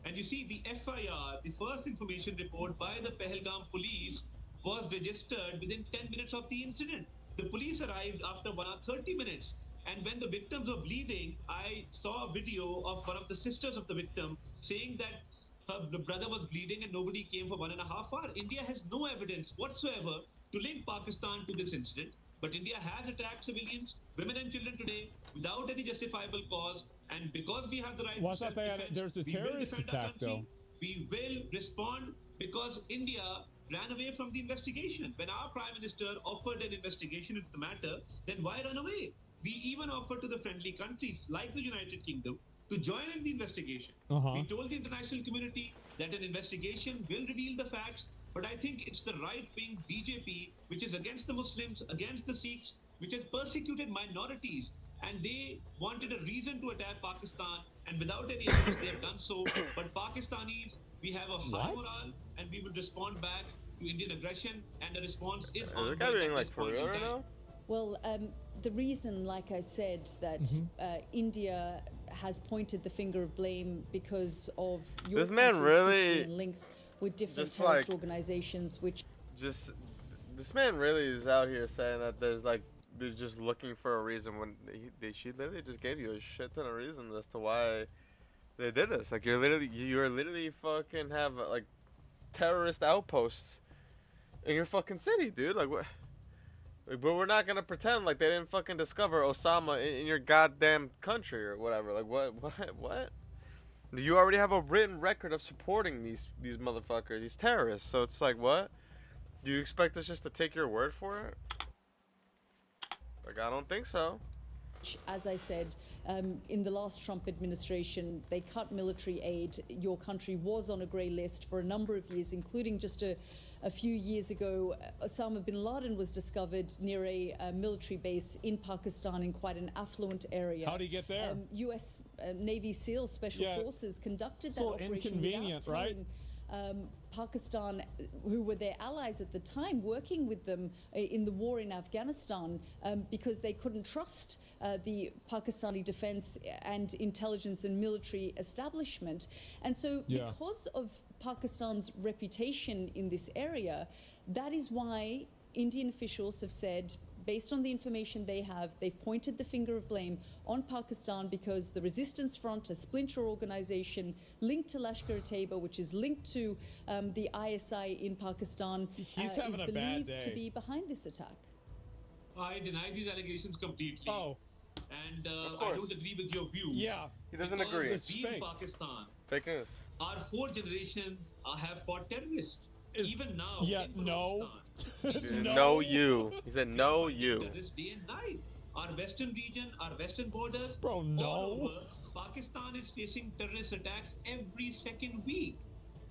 Speaker 6: And you see, the FIR, the first information report by the Pahalgam police, was registered within 10 minutes of the incident. The police arrived after 1 hour 30 minutes. And when the victims were bleeding, I saw a video of one of the sisters of the victim saying that her brother was bleeding and nobody came for 1.5 hours. India has no evidence whatsoever to link Pakistan to this incident. But India has attacked civilians, women and children today without any justifiable cause. And because we have the right
Speaker 2: Well, I
Speaker 6: to
Speaker 2: thought they had-
Speaker 6: self-defense,
Speaker 2: there's a
Speaker 6: we will
Speaker 2: terrorist
Speaker 6: defend our
Speaker 2: attack,
Speaker 6: country. We will respond because India ran away from the investigation. When our Prime Minister offered an investigation into the matter, then why run away? We even offered to the friendly countries like the United Kingdom to join in the investigation. We told the international community that an investigation will reveal the facts, but I think it's the right-wing BJP, which is against the Muslims, against the Sikhs, which has persecuted minorities, and they wanted a reason to attack Pakistan, and without any evidence they have done so. But Pakistanis, we have a high
Speaker 2: What?
Speaker 6: morale, and we will respond back to Indian aggression, and the response is
Speaker 1: Is this
Speaker 6: ongoing
Speaker 1: guy being
Speaker 6: at
Speaker 1: like
Speaker 6: this
Speaker 1: for
Speaker 6: point
Speaker 1: real
Speaker 6: in
Speaker 1: right
Speaker 6: time.
Speaker 1: now?
Speaker 7: Well, the reason, like I said, that India has pointed the finger of blame because of your
Speaker 1: This man
Speaker 7: country's
Speaker 1: really
Speaker 7: history and links with different
Speaker 1: just,
Speaker 7: terrorist
Speaker 1: like-
Speaker 7: organizations, which
Speaker 1: Just this man really is out here saying that they're just looking for a reason when she literally just gave you a shit ton of reasons as to why they did this. Like you're literally fucking have like terrorist outposts in your fucking city, dude. Like what? Like, but we're not gonna pretend like they didn't fucking discover Osama in your goddamn country or whatever. Like what? You already have a written record of supporting these motherfuckers, these terrorists. So it's like what? Do you expect us just to take your word for it? Like I don't think so.
Speaker 7: as I said, in the last Trump administration, they cut military aid. Your country was on a grey list for a number of years, including just a few years ago. Osama bin Laden was discovered near a military base in Pakistan in quite an affluent area.
Speaker 2: How'd he get there?
Speaker 7: U.S. Navy SEAL Special
Speaker 2: Yeah.
Speaker 7: Forces conducted that
Speaker 2: So
Speaker 7: operation
Speaker 2: inconvenient,
Speaker 7: without
Speaker 2: right?
Speaker 7: telling Pakistan, who were their allies at the time, working with them in the war in Afghanistan, because they couldn't trust the Pakistani defense and intelligence and military establishment. And so
Speaker 2: Yeah.
Speaker 7: because of Pakistan's reputation in this area, that is why Indian officials have said, based on the information they have, they've pointed the finger of blame on Pakistan because the Resistance Front, a splinter organization linked to Lashkar-e-Taiba, which is linked to the ISI in Pakistan,
Speaker 2: He's
Speaker 7: is
Speaker 2: having a bad
Speaker 7: believed to
Speaker 2: day.
Speaker 7: be behind this attack.
Speaker 6: I deny these allegations completely.
Speaker 2: Oh,
Speaker 6: And I
Speaker 1: course.
Speaker 6: don't agree with your view.
Speaker 2: yeah.
Speaker 1: He doesn't
Speaker 6: Because
Speaker 1: agree.
Speaker 2: It's
Speaker 6: we in
Speaker 2: fake.
Speaker 6: Pakistan,
Speaker 1: Fake news.
Speaker 6: our 4 generations have fought terrorists.
Speaker 2: Is-
Speaker 6: Even now,
Speaker 2: yeah,
Speaker 6: in
Speaker 2: no.
Speaker 6: Balochistan,
Speaker 1: No, you. He said no, you.
Speaker 6: terrorists day and night. Our western region, our western borders,
Speaker 2: Bro, no.
Speaker 6: all over, Pakistan is facing terrorist attacks every second week.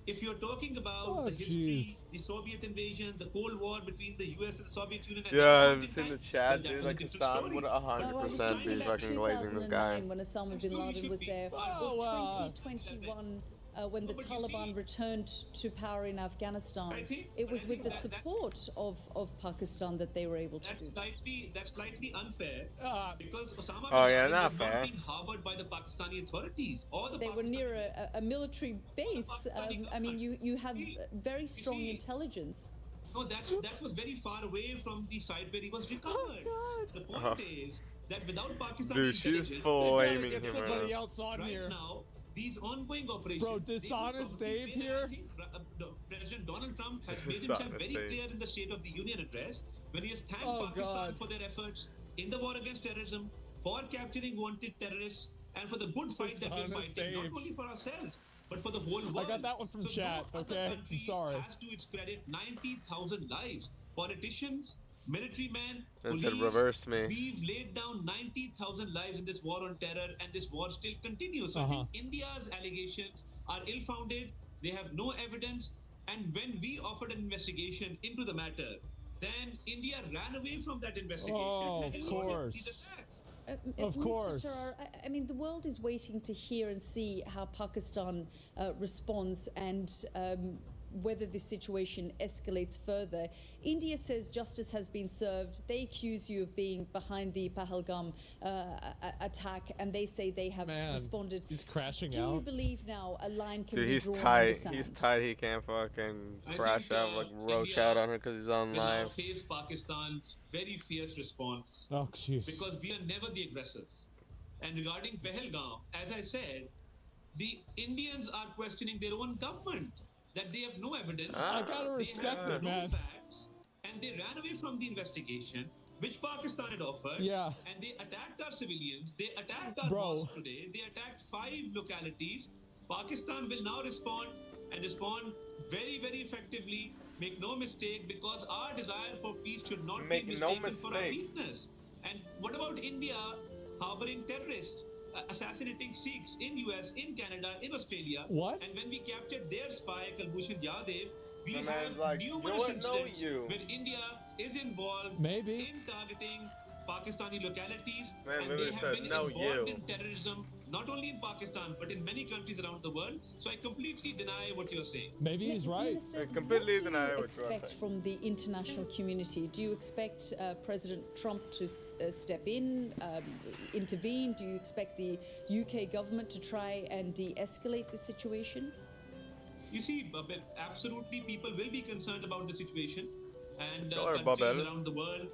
Speaker 6: If you're talking about
Speaker 2: Oh,
Speaker 6: the history,
Speaker 2: jeez.
Speaker 6: the Soviet invasion, the Cold War between the US and the Soviet Union, at
Speaker 1: Yeah,
Speaker 6: that
Speaker 1: I've
Speaker 6: point in
Speaker 1: seen
Speaker 6: time,
Speaker 1: the chat,
Speaker 6: well,
Speaker 1: dude.
Speaker 6: that
Speaker 1: Like
Speaker 6: was a different
Speaker 1: Hassan
Speaker 6: story.
Speaker 1: would
Speaker 7: No, I was
Speaker 1: 100%
Speaker 7: talking
Speaker 1: be
Speaker 7: about
Speaker 1: fucking glazing this guy.
Speaker 7: 2009 when Osama bin
Speaker 6: Sure, you
Speaker 7: Laden
Speaker 6: should
Speaker 7: was
Speaker 6: be.
Speaker 7: there,
Speaker 6: Oh,
Speaker 7: or
Speaker 2: wow.
Speaker 7: 2021 when the
Speaker 6: but you
Speaker 7: Taliban
Speaker 6: see-
Speaker 7: returned to power in Afghanistan.
Speaker 6: I think-
Speaker 7: It
Speaker 6: but
Speaker 7: was
Speaker 6: I
Speaker 7: with
Speaker 6: think
Speaker 7: the
Speaker 6: that-
Speaker 7: support of Pakistan that they were able to do that.
Speaker 6: That's slightly unfair because Osama bin
Speaker 1: Oh, yeah,
Speaker 6: Laden
Speaker 1: not
Speaker 6: was
Speaker 1: fair.
Speaker 6: not being harbored by the Pakistani authorities or the
Speaker 7: They were
Speaker 6: Pakistani
Speaker 7: near a military base. I mean, you have very strong
Speaker 6: see-
Speaker 7: intelligence.
Speaker 6: No, that was very far away from the site where he was recovered. The point is that without Pakistani
Speaker 1: Dude, she's
Speaker 6: intelligence,
Speaker 1: full
Speaker 2: Gotta
Speaker 1: aiming
Speaker 2: get
Speaker 1: him
Speaker 2: somebody
Speaker 1: right now.
Speaker 2: else on
Speaker 6: right
Speaker 2: here.
Speaker 6: now, these ongoing operations.
Speaker 2: Bro,
Speaker 6: they would
Speaker 2: dishonest
Speaker 6: probably
Speaker 2: Dave
Speaker 6: fail, and
Speaker 2: here?
Speaker 6: I think President Donald Trump has made himself
Speaker 1: Dishonest
Speaker 6: very
Speaker 1: Dave.
Speaker 6: clear in the State of the Union address when he has thanked
Speaker 2: Oh,
Speaker 6: Pakistan
Speaker 2: God.
Speaker 6: for their efforts in the war against terrorism, for capturing wanted terrorists, and for the good fight that we're
Speaker 2: Dishonest
Speaker 6: fighting,
Speaker 2: Dave.
Speaker 6: not only for ourselves, but for the whole world.
Speaker 2: got that one from
Speaker 6: so
Speaker 2: chat,
Speaker 6: no other
Speaker 2: okay? I'm
Speaker 6: country
Speaker 2: sorry.
Speaker 6: has to its credit 90,000 lives. Politicians, military men,
Speaker 1: It
Speaker 6: police.
Speaker 1: said reverse me.
Speaker 6: We've laid down 90,000 lives in this war on terror, and this war still continues. So I
Speaker 2: Uh-huh.
Speaker 6: think India's allegations are ill-founded. They have no evidence. And when we offered an investigation into the matter, then India ran away from that investigation.
Speaker 2: Oh,
Speaker 6: and
Speaker 2: of
Speaker 6: resorted to
Speaker 2: course.
Speaker 6: these attacks.
Speaker 2: Of course.
Speaker 7: Mr. Tarar, I mean, the world is waiting to hear and see how Pakistan responds and whether this situation escalates further. India says justice has been served. They accuse you of being behind the Pahalgam attack, and they say they have
Speaker 2: Man,
Speaker 7: responded.
Speaker 2: he's crashing
Speaker 7: Do you
Speaker 2: out.
Speaker 7: believe now a line can
Speaker 1: Dude,
Speaker 7: be
Speaker 1: he's
Speaker 7: drawn in the
Speaker 1: tight.
Speaker 7: sand?
Speaker 1: He's tight. He can't fucking
Speaker 6: I
Speaker 1: crash
Speaker 6: think,
Speaker 1: out like roach
Speaker 6: India
Speaker 1: out on her because he's on
Speaker 6: will now
Speaker 1: live.
Speaker 6: face Pakistan's very fierce response.
Speaker 2: Oh, jeez.
Speaker 6: Because we are never the aggressors. And regarding Pahalgam, as I said, the Indians are questioning their own government, that they have no evidence.
Speaker 2: I gotta respect
Speaker 6: they have
Speaker 2: it,
Speaker 6: no
Speaker 2: man.
Speaker 6: facts, and they ran away from the investigation, which Pakistan had offered.
Speaker 2: Yeah.
Speaker 6: And they attacked our civilians. They attacked our
Speaker 2: Bro.
Speaker 6: mosque today. They attacked 5 localities. Pakistan will now respond and respond very, very effectively. Make no mistake, because our desire for peace should not
Speaker 1: Make
Speaker 6: be
Speaker 1: no
Speaker 6: mistaken for our
Speaker 1: mistake.
Speaker 6: weakness. And what about India harboring terrorists, assassinating Sikhs in US, in Canada, in Australia?
Speaker 2: What?
Speaker 6: And when we captured their spy, Kulbhushan Yadav, we
Speaker 1: The
Speaker 6: have
Speaker 1: man's like, "You
Speaker 6: numerous
Speaker 1: wouldn't know
Speaker 6: incidents
Speaker 1: you."
Speaker 6: where India is involved
Speaker 2: Maybe.
Speaker 6: in targeting Pakistani localities,
Speaker 1: Man
Speaker 6: and
Speaker 1: literally
Speaker 6: they have
Speaker 1: said,
Speaker 6: been
Speaker 1: "No,
Speaker 6: involved
Speaker 1: you."
Speaker 6: in terrorism, not only in Pakistan but in many countries around the world. So I completely deny what you're saying.
Speaker 2: Maybe he's right.
Speaker 7: Minister,
Speaker 1: I completely
Speaker 7: what do
Speaker 1: deny
Speaker 7: you
Speaker 1: what you are
Speaker 7: expect
Speaker 1: saying.
Speaker 7: from the international community? Do you expect President Trump to step in, intervene? Do you expect the UK government to try and de-escalate the situation?
Speaker 6: You see, but absolutely, people will be concerned about the situation, and
Speaker 1: Call her
Speaker 6: countries
Speaker 1: Babel.
Speaker 6: around the world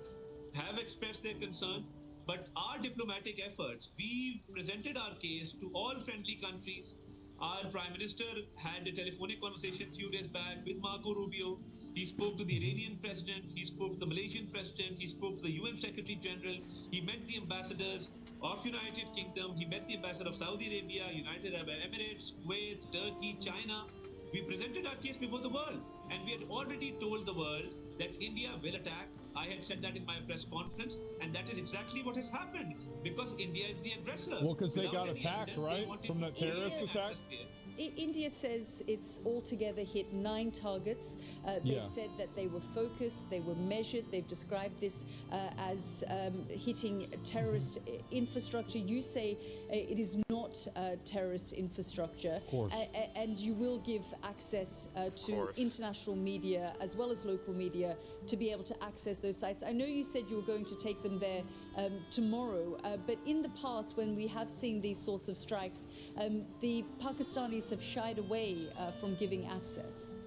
Speaker 6: have expressed their concern. But our diplomatic efforts, we've presented our case to all friendly countries. Our Prime Minister had a telephonic conversation a few days back with Marco Rubio. He spoke to the Iranian president, he spoke to the Malaysian president, he spoke to the UN Secretary General, he met the ambassadors of United Kingdom, he met the ambassador of Saudi Arabia, United Arab Emirates, Kuwait, Turkey, China. We presented our case before the world, and we had already told the world that India will attack. I had said that in my press conference, and that is exactly what has happened, because India is the aggressor.
Speaker 2: Well, 'cause they
Speaker 6: Without
Speaker 2: got
Speaker 6: any
Speaker 2: attacked,
Speaker 6: evidence, they
Speaker 2: right?
Speaker 6: wanted
Speaker 2: From that
Speaker 6: to change
Speaker 2: terrorist
Speaker 6: the
Speaker 2: attack?
Speaker 6: atmosphere.
Speaker 7: India says it's altogether hit 9 targets. They've
Speaker 2: Yeah.
Speaker 7: said that they were focused, they were measured. They've described this as hitting terrorist infrastructure. You say it is not terrorist infrastructure. Of
Speaker 2: course.
Speaker 7: And you will give access to
Speaker 1: course.
Speaker 7: international media as well as local media to be able to access those sites. I know you said you were going to take them there tomorrow, but in the past, when we have seen these sorts of strikes, the Pakistanis have shied away from giving access.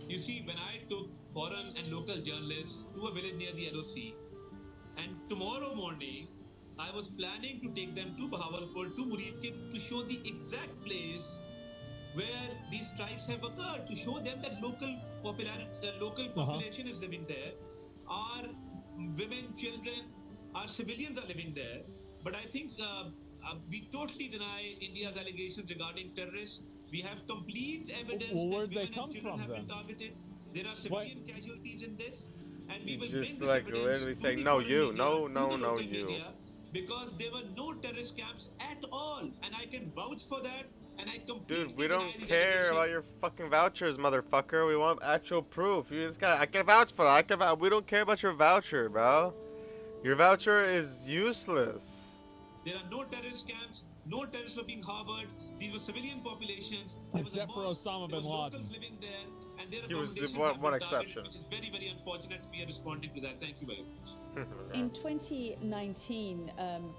Speaker 6: You see, when I took foreign and local journalists to a village near the LOC, and tomorrow morning, I was planning to take them to Bahawalpur, to Muridke, to show the exact place where these strikes have occurred, to show them that local population is living there. Our women, children, our civilians are living there. But I think we totally deny India's allegations regarding terrorists. We have complete evidence
Speaker 2: Well,
Speaker 6: that
Speaker 2: where'd they
Speaker 6: women
Speaker 2: come
Speaker 6: and children
Speaker 2: from
Speaker 6: have been
Speaker 2: then?
Speaker 6: targeted. There are civilian casualties in this, and we
Speaker 1: He's
Speaker 6: will
Speaker 1: just
Speaker 6: bring this
Speaker 1: like
Speaker 6: evidence
Speaker 1: literally
Speaker 6: to
Speaker 1: saying,
Speaker 6: the
Speaker 1: "No,
Speaker 6: foreign
Speaker 1: you,
Speaker 6: media,
Speaker 1: no,
Speaker 6: to
Speaker 1: no,
Speaker 6: the
Speaker 1: no,
Speaker 6: local
Speaker 1: you."
Speaker 6: media, because there were no terrorist camps at all, and I can vouch for that. And I completely
Speaker 1: Dude, we
Speaker 6: deny
Speaker 1: don't
Speaker 6: these
Speaker 1: care
Speaker 6: allegations.
Speaker 1: about your fucking vouchers, motherfucker. We want actual proof. You just got. I can vouch for it. We don't care about your voucher, bro. Your voucher is useless.
Speaker 6: There are no terrorist camps. No terrorists were being harbored. These were civilian populations. There was a
Speaker 2: Except for
Speaker 6: mosque,
Speaker 2: Osama
Speaker 6: there
Speaker 2: bin
Speaker 6: were
Speaker 2: Laden.
Speaker 6: locals living there, and their
Speaker 1: He was the
Speaker 6: accommodations
Speaker 1: one-
Speaker 6: have
Speaker 1: one
Speaker 6: been targeted,
Speaker 1: exception.
Speaker 6: which is very, very unfortunate. We are responding to that. Thank you very much.
Speaker 7: In 2019,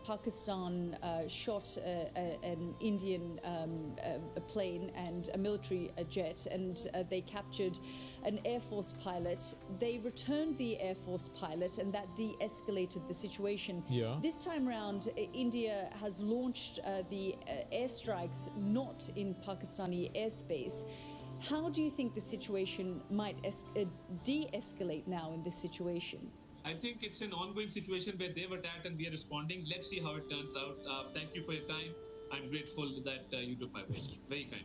Speaker 7: Pakistan shot an Indian a plane and a military jet, and they captured an Air Force pilot. They returned the Air Force pilot, and that de-escalated the situation.
Speaker 2: Yeah.
Speaker 7: This time around, India has launched the airstrikes not in Pakistani airspace. How do you think the situation might de-escalate now in this situation?
Speaker 6: I think it's an ongoing situation where they've attacked and we are responding. Let's see how it turns out. Thank you for your time. I'm grateful that you took my voice. Very kind.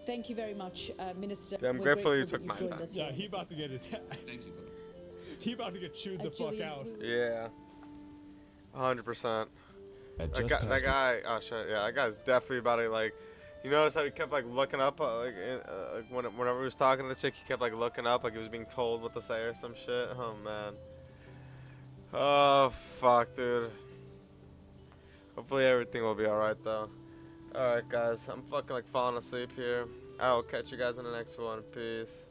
Speaker 7: Thank you very much, Minister.
Speaker 1: Yeah, I'm
Speaker 7: We're
Speaker 1: grateful you
Speaker 7: that
Speaker 1: took
Speaker 7: you've
Speaker 1: my
Speaker 7: joined
Speaker 1: time.
Speaker 7: us
Speaker 2: Yeah,
Speaker 7: here.
Speaker 2: he about to get his
Speaker 6: Thank you.
Speaker 2: he about to get chewed the fuck
Speaker 7: Julian,
Speaker 2: out.
Speaker 1: Yeah. 100%.
Speaker 8: At
Speaker 1: That
Speaker 8: just
Speaker 1: guy,
Speaker 8: past
Speaker 1: that guy, oh shit, yeah, that guy's definitely about to like. You notice how he kept like looking up, whenever he was talking to the chick, he kept like looking up, like he was being told what to say or some shit. Oh man. Oh fuck, dude. Hopefully everything will be alright though. Alright guys, I'm fucking like falling asleep here. I will catch you guys in the next one. Peace.